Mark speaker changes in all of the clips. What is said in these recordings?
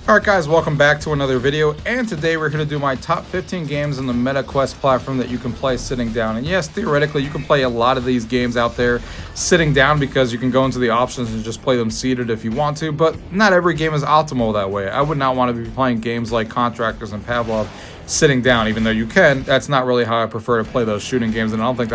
Speaker 1: Alright guys, welcome back to another video, and today we're going to do my top 15 games on the MetaQuest platform that you can play sitting down. And yes, theoretically you can play a lot of these games out there sitting down because you can go into the options and just play them seated if you want to, but not every game is optimal that way. I would not want to be playing games like Contractors and Pavlov sitting down, even though you can. That's not really how I prefer to play those shooting games, and I don't think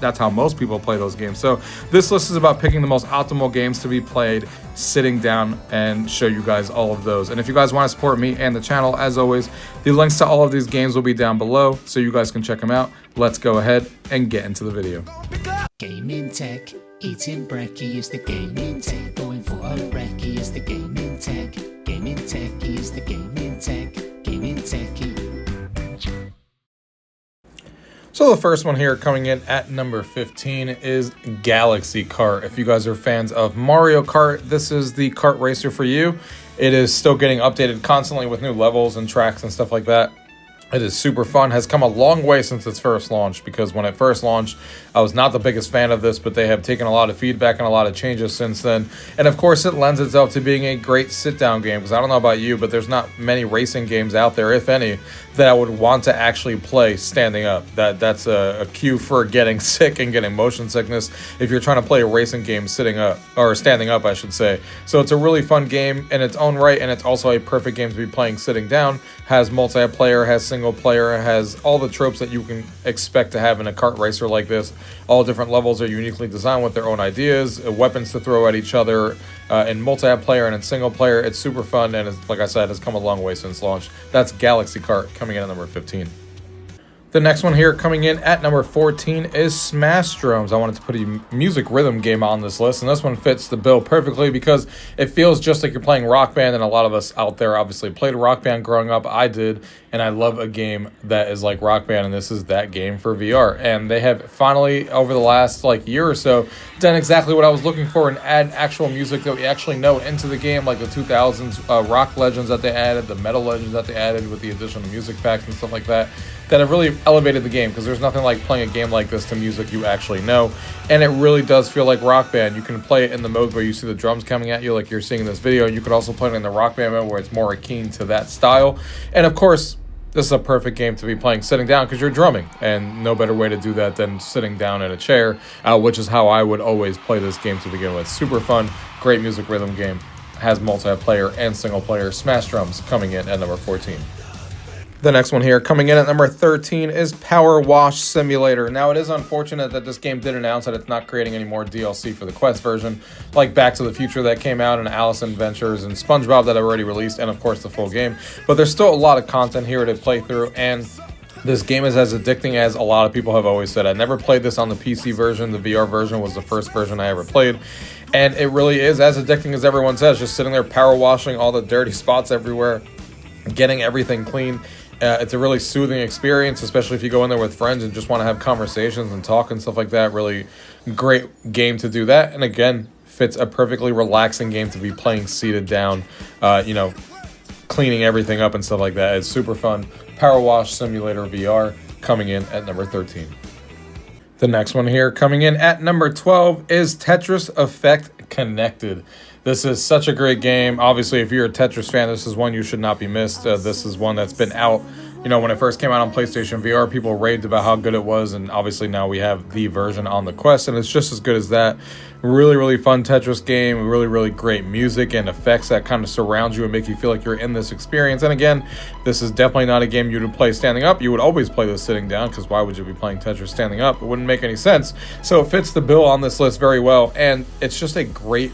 Speaker 1: that's how most people play those games. So this list is about picking the most optimal games to be played sitting down and show you guys all of those. And if you guys want to support me and the channel, as always, the links to all of these games will be down below so you guys can check them out. Let's go ahead and get into the video.
Speaker 2: Gaming tech, eating brekkie is the gaming tech, going for a brekkie is the gaming tech, gaming techie is the gaming tech, gaming techie.
Speaker 1: So the first one here coming in at number 15 is Galaxy Kart. If you guys are fans of Mario Kart, this is the kart racer for you. It is still getting updated constantly with new levels and tracks and stuff like that. It is super fun, has come a long way since its first launch, because when it first launched, I was not the biggest fan of this, but they have taken a lot of feedback and a lot of changes since then. And of course, it lends itself to being a great sit-down game, because I don't know about you, but there's not many racing games out there, if any, that I would want to actually play standing up. That's a cue for getting sick and getting motion sickness if you're trying to play a racing game sitting up, or standing up, I should say. So it's a really fun game in its own right, and it's also a perfect game to be playing sitting down. Has multiplayer, has single player, has all the tropes that you can expect to have in a kart racer like this. All different levels are uniquely designed with their own ideas, weapons to throw at each other. In multiplayer and in single player, it's super fun, and it's, like I said, has come a long way since launch. That's Galaxy Kart coming in at number 15. The next one here coming in at number 14 is Smash Drums. I wanted to put a music rhythm game on this list, and this one fits the bill perfectly because it feels just like you're playing Rock Band, and a lot of us out there obviously played Rock Band growing up. I did, and I love a game that is like Rock Band, and this is that game for VR. And they have finally, over the last year or so, done exactly what I was looking for and add actual music that we actually know into the game, like the 2000s rock legends that they added, the metal legends that they added with the additional music packs and stuff like that have really elevated the game, because there's nothing like playing a game like this to music you actually know. And it really does feel like Rock Band. You can play it in the mode where you see the drums coming at you like you're seeing in this video, and you could also play it in the Rock Band mode where it's more akin to that style. And of course, this is a perfect game to be playing sitting down because you're drumming, and no better way to do that than sitting down in a chair, which is how I would always play this game to begin with. Super fun, great music rhythm game, has multiplayer and single player. Smash Drums coming in at number 14. The next one here coming in at number 13 is Power Wash Simulator. Now, it is unfortunate that this game did announce that it's not creating any more DLC for the Quest version, like Back to the Future that came out, and Alice Adventures, and SpongeBob that have already released, and of course the full game. But there's still a lot of content here to play through, and this game is as addicting as a lot of people have always said. I never played this on the PC version. The VR version was the first version I ever played. And it really is as addicting as everyone says, just sitting there power washing all the dirty spots everywhere, getting everything clean. It's a really soothing experience, especially if you go in there with friends and just want to have conversations and talk and stuff like that. Really great game to do that. And again, fits a perfectly relaxing game to be playing seated down, cleaning everything up and stuff like that. It's super fun. Power Wash Simulator VR coming in at number 13. The next one here coming in at number 12 is Tetris Effect Connected. This is such a great game. Obviously, if you're a Tetris fan, this is one you should not be missed. This is one that's been out. When it first came out on PlayStation VR, people raved about how good it was, and obviously now we have the version on the Quest, and it's just as good as that. Really, really fun Tetris game. Really, really great music and effects that kind of surround you and make you feel like you're in this experience. And again, this is definitely not a game you would play standing up. You would always play this sitting down, because why would you be playing Tetris standing up? It wouldn't make any sense. So it fits the bill on this list very well, and it's just a great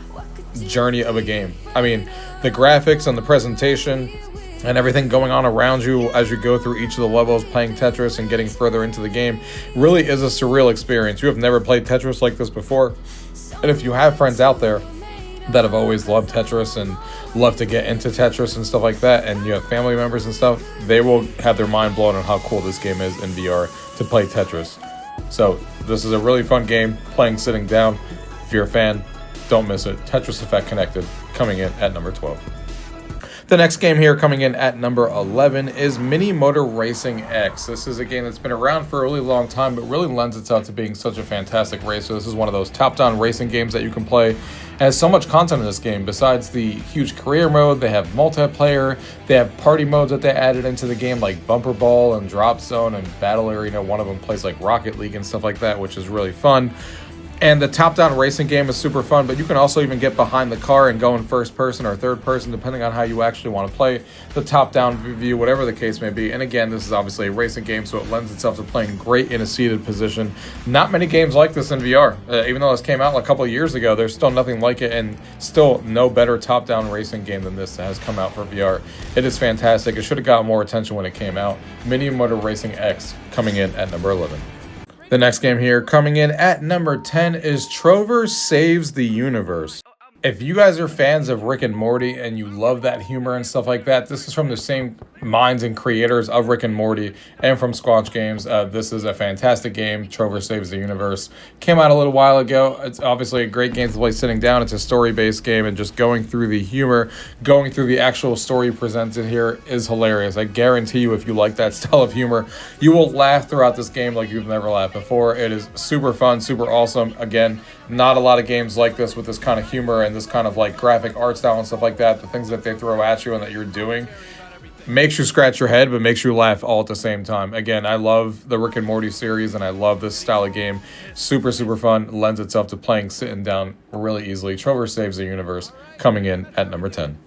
Speaker 1: journey of a game. I mean, the graphics and the presentation and everything going on around you as you go through each of the levels playing Tetris and getting further into the game really is a surreal experience. You have never played Tetris like this before, and if you have friends out there that have always loved Tetris and love to get into Tetris and stuff like that, and you have family members and stuff, they will have their mind blown on how cool this game is in VR to play Tetris. So this is a really fun game playing sitting down. If you're a fan, don't miss it. Tetris Effect Connected coming in at number 12. The next game here coming in at number 11 is Mini Motor Racing X. This is a game that's been around for a really long time, but really lends itself to being such a fantastic racer. This is one of those top-down racing games that you can play. It has so much content in this game. Besides the huge career mode, they have multiplayer, they have party modes that they added into the game, like Bumper Ball and Drop Zone and Battle Arena. One of them plays like Rocket League and stuff like that, which is really fun. And the top-down racing game is super fun, but you can also even get behind the car and go in first person or third person, depending on how you actually want to play the top-down view, whatever the case may be. And again, this is obviously a racing game, so it lends itself to playing great in a seated position. Not many games like this in VR. Even though this came out a couple of years ago, there's still nothing like it, and still no better top-down racing game than this that has come out for VR. It is fantastic. It should have gotten more attention when it came out. Mini Motor Racing X coming in at number 11. The next game here coming in at number 10 is Trover Saves the Universe. If you guys are fans of Rick and Morty and you love that humor and stuff like that, this is from the same minds and creators of Rick and Morty and from Squanch Games. This is a fantastic game. Trover Saves the Universe came out a little while ago. It's obviously a great game to play sitting down. It's a story-based game, and just going through the humor, going through the actual story presented here is hilarious. I guarantee you, if you like that style of humor, you will laugh throughout this game like you've never laughed before. It is super fun, super awesome. Again, not a lot of games like this with this kind of humor and this kind of like graphic art style and stuff like that. The things that they throw at you and that you're doing makes you scratch your head, but makes you laugh all at the same time. Again, I love the Rick and Morty series, and I love this style of game. Super, super fun. Lends itself to playing sitting down really easily. Trover Saves the Universe coming in at number 10.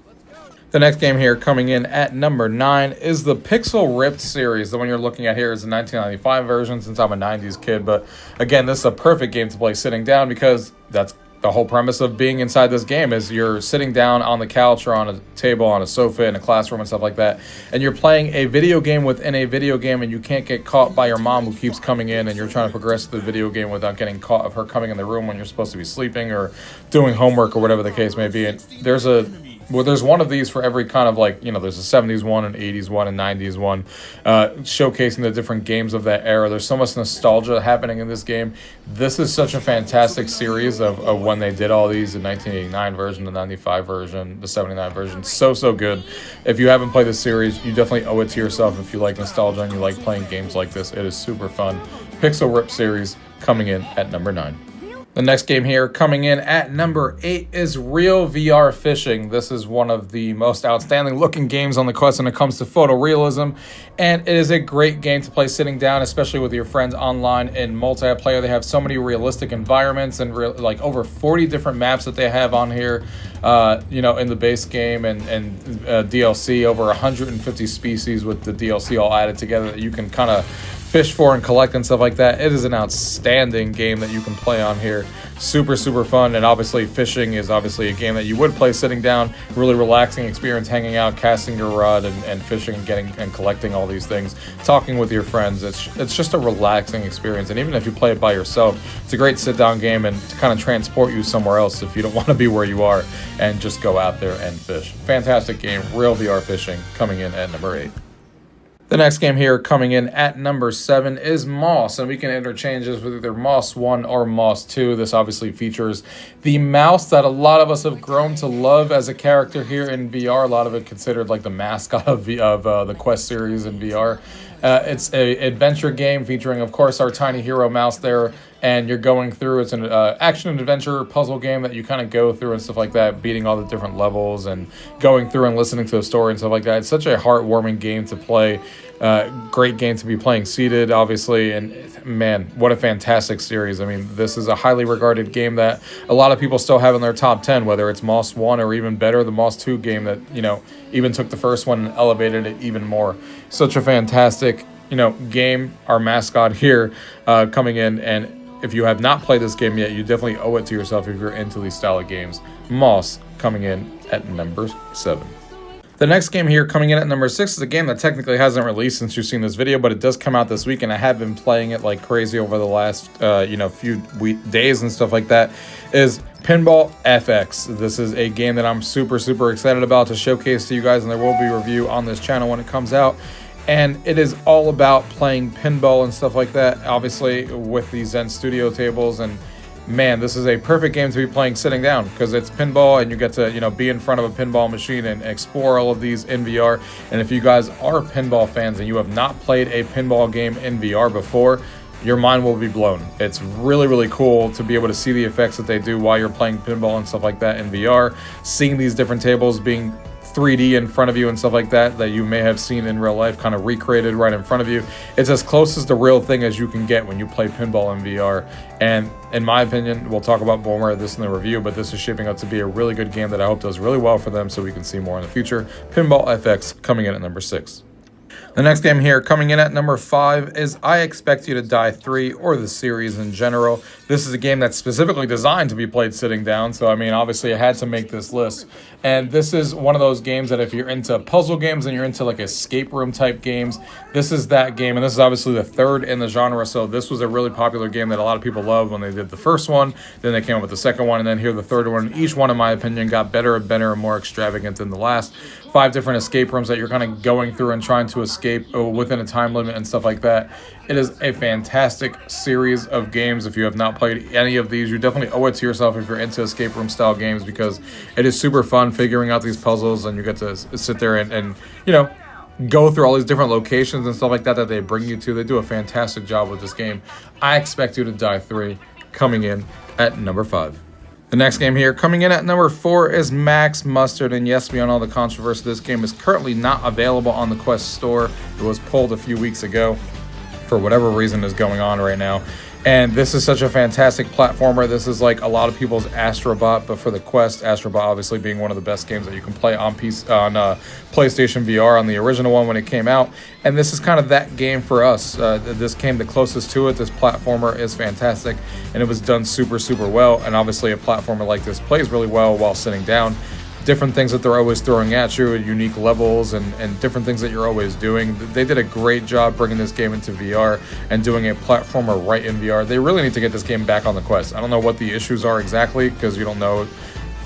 Speaker 1: The next game here coming in at number 9 is the Pixel Ripped series. The one you're looking at here is the 1995 version, since I'm a 90s kid. But again, this is a perfect game to play sitting down, because that's the whole premise of being inside this game is you're sitting down on the couch or on a table, on a sofa in a classroom and stuff like that, and you're playing a video game within a video game, and you can't get caught by your mom who keeps coming in, and you're trying to progress the video game without getting caught of her coming in the room when you're supposed to be sleeping or doing homework or whatever the case may be. And there's one of these for every kind of, like, you know, there's a 70s one, an 80s one, and 90s one, showcasing the different games of that era. There's so much nostalgia happening in this game. This is such a fantastic series of when they did all these, the 1989 version, the 95 version, the 79 version. So good. If you haven't played this series, you definitely owe it to yourself if you like nostalgia and you like playing games like this. It is super fun. Pixel Rip series coming in at number 9. The next game here coming in at number 8 is Real VR Fishing. This is one of the most outstanding looking games on the Quest when it comes to photorealism, and it is a great game to play sitting down, especially with your friends online in multiplayer. They have so many realistic environments and like over 40 different maps that they have on here, in the base game, and DLC, over 150 species with the DLC all added together that you can kind of fish for and collect and stuff like that. It is an outstanding game that you can play on here. Super fun. And obviously fishing is obviously a game that you would play sitting down. Really relaxing experience, hanging out, casting your rod, and fishing and getting and collecting all these things, talking with your friends. It's just a relaxing experience. And even if you play it by yourself, it's a great sit down game and to kind of transport you somewhere else if you don't want to be where you are, and just go out there and fish. Fantastic game. Real VR Fishing coming in at number 8. The next game here coming in at number 7 is Moss, and we can interchange this with either Moss 1 or Moss 2. This obviously features the mouse that a lot of us have grown to love as a character here in VR. A lot of it considered like the mascot of the Quest series in VR. It's an adventure game featuring, of course, our tiny hero mouse there, and you're going through. It's an action and adventure puzzle game that you kind of go through and stuff like that, beating all the different levels and going through and listening to the story and stuff like that. It's such a heartwarming game to play. Great game to be playing seated, obviously, and man, what a fantastic series. I mean, this is a highly regarded game that a lot of people still have in their top 10, whether it's Moss 1 or even better, the Moss 2 game that, even took the first one and elevated it even more. Such a fantastic, game. Our mascot here coming in, and if you have not played this game yet, you definitely owe it to yourself if you're into these style of games. Moss coming in at number 7. The next game here coming in at number 6 is a game that technically hasn't released since you've seen this video, but it does come out this week, and I have been playing it like crazy over the last few days and stuff like that, is Pinball FX. This is a game that I'm super excited about to showcase to you guys, and there will be a review on this channel when it comes out. And it is all about playing pinball and stuff like that, obviously with the Zen Studio tables. And man, this is a perfect game to be playing sitting down because it's pinball and you get to, be in front of a pinball machine and explore all of these in VR. And if you guys are pinball fans and you have not played a pinball game in VR before, your mind will be blown. It's really, really cool to be able to see the effects that they do while you're playing pinball and stuff like that in VR, seeing these different tables being 3D in front of you and stuff like that you may have seen in real life, kind of recreated right in front of you. It's as close as the real thing as you can get when you play pinball in VR. And in my opinion, we'll talk about more of this in the review, but this is shaping up to be a really good game that I hope does really well for them so we can see more in the future. Pinball FX coming in at number 6. The next game here coming in at number 5 is I Expect You to Die 3, or the series in general. This is a game that's specifically designed to be played sitting down, so I mean, obviously I had to make this list. And this is one of those games that if you're into puzzle games and you're into like escape room type games, this is that game. And this is obviously the third in the genre, so this was a really popular game that a lot of people loved when they did the first one. Then they came up with the second one, and then here the third one. Each one, in my opinion, got better and better and more extravagant than the last. 5 different escape rooms that you're kind of going through and trying to escape within a time limit and stuff like that. It is a fantastic series of games. If you have not played any of these, you definitely owe it to yourself if you're into escape room style games, because it is super fun figuring out these puzzles, and you get to sit there and go through all these different locations and stuff like that they bring you to. They do a fantastic job with this game. I Expect You to Die 3 coming in at number 5. The next game here coming in at number 4 is Max Mustard, and yes, beyond all the controversy, this game is currently not available on the Quest store. It was pulled a few weeks ago for whatever reason is going on right now. And this is such a fantastic platformer. This is like a lot of people's Astrobot, but for the Quest. Astrobot obviously being one of the best games that you can play on PlayStation VR, on the original one when it came out. And this is kind of that game for us. This came the closest to it. This platformer is fantastic, and it was done super, super well. And obviously a platformer like this plays really well while sitting down. Different things that they're always throwing at you, unique levels and different things that you're always doing. They did a great job bringing this game into VR and doing a platformer right in VR. They really need to get this game back on the Quest. I don't know what the issues are exactly, because you don't know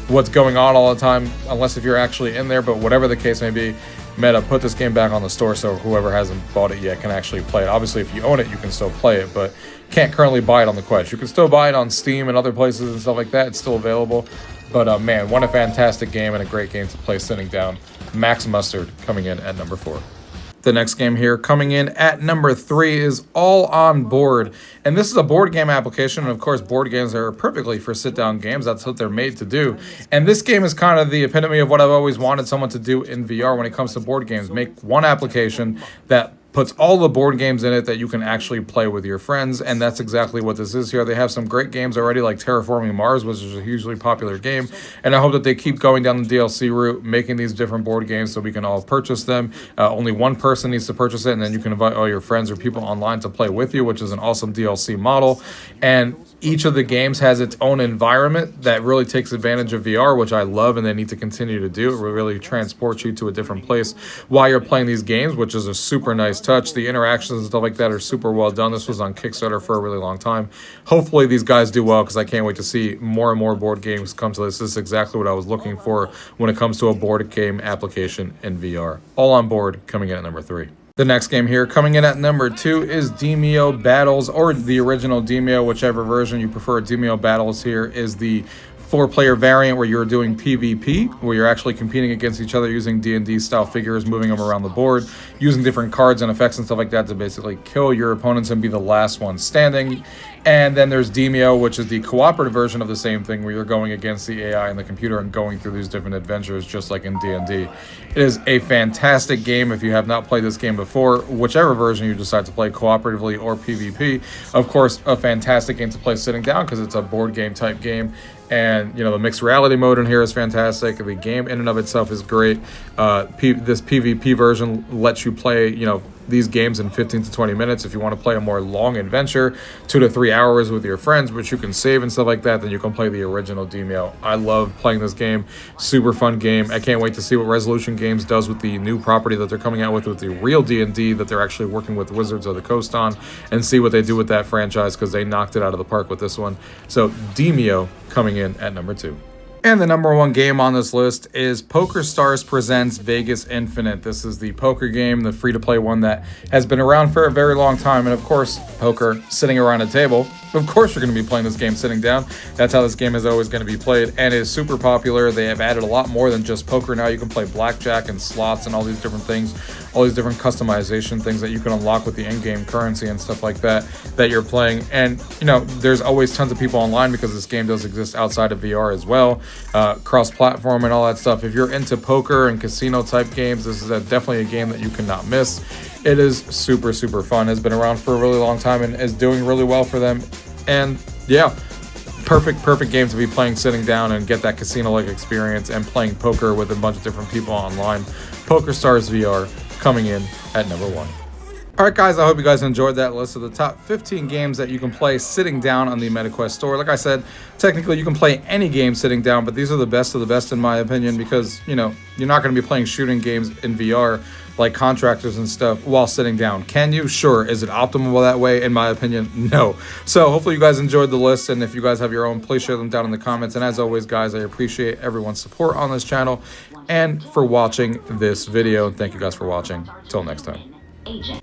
Speaker 1: what's going on all the time unless if you're actually in there, but whatever the case may be, Meta, put this game back on the store so whoever hasn't bought it yet can actually play it. Obviously, if you own it, you can still play it, but can't currently buy it on the Quest. You can still buy it on Steam and other places and stuff like that. It's still available. But man, what a fantastic game and a great game to play sitting down. Max Mustard coming in at number 4. The next game here coming in at number 3 is All On Board. And this is a board game application. And of course, board games are perfectly for sit-down games. That's what they're made to do. And this game is kind of the epitome of what I've always wanted someone to do in VR when it comes to board games. Make one application that puts all the board games in it that you can actually play with your friends, and that's exactly what this is here. They have some great games already, like Terraforming Mars, which is a hugely popular game, and I hope that they keep going down the DLC route, making these different board games so we can all purchase them. Only one person needs to purchase it, and then you can invite all your friends or people online to play with you, which is an awesome DLC model. And each of the games has its own environment that really takes advantage of VR, which I love, and they need to continue to do. It will really transport you to a different place while you're playing these games, which is a super nice touch. The interactions and stuff like that are super well done. This was on Kickstarter for a really long time. Hopefully these guys do well, because I can't wait to see more and more board games come to this. This is exactly what I was looking for when it comes to a board game application in VR. All On Board coming in at number 3. The next game here coming in at number 2 is Demeo Battles, or the original Demeo, whichever version you prefer. Demeo Battles here is the 4-player variant where you're doing PvP, where you're actually competing against each other using D&D style figures, moving them around the board, using different cards and effects and stuff like that to basically kill your opponents and be the last one standing. And then there's Demeo, which is the cooperative version of the same thing, where you're going against the AI and the computer and going through these different adventures, just like in D&D. It is a fantastic game if you have not played this game before, whichever version you decide to play, cooperatively or PvP. Of course, a fantastic game to play sitting down, because it's a board game type game. And, the mixed reality mode in here is fantastic. The game in and of itself is great. This PvP version lets you play, these games in 15 to 20 minutes. If you want to play a more long adventure, 2 to 3 hours with your friends, which you can save and stuff like that, then you can play the original Demeo. I love playing this game. Super fun game. I can't wait to see what Resolution Games does with the new property that they're coming out with the real D&D that they're actually working with Wizards of the Coast on, and see what they do with that franchise, because they knocked it out of the park with this one. So Demeo coming in at number 2. And the number one game on this list is Poker Stars Presents Vegas Infinite. This is the poker game, the free-to-play one that has been around for a very long time. And of course, poker, sitting around a table. Of course, you're going to be playing this game sitting down. That's how this game is always going to be played, and is super popular. They have added a lot more than just poker now. You can play blackjack and slots and all these different things, all these different customization things that you can unlock with the in-game currency and stuff like that you're playing. And you know, there's always tons of people online because this game does exist outside of VR as well, cross-platform and all that stuff. If you're into poker and casino type games, this is definitely a game that you cannot miss. It is super, super fun. It's been around for a really long time and is doing really well for them. And yeah, perfect game to be playing sitting down and get that casino-like experience and playing poker with a bunch of different people online. Poker Stars VR coming in at number 1. All right, guys, I hope you guys enjoyed that list of the top 15 games that you can play sitting down on the MetaQuest store. Like I said, technically you can play any game sitting down, but these are the best of the best in my opinion because, you know, you're not going to be playing shooting games in VR like Contractors and stuff while sitting down. Can you? Sure. Is it optimal that way? In my opinion, no. So hopefully you guys enjoyed the list, and if you guys have your own, please share them down in the comments. And as always, guys, I appreciate everyone's support on this channel and for watching this video. And thank you guys for watching. Till next time.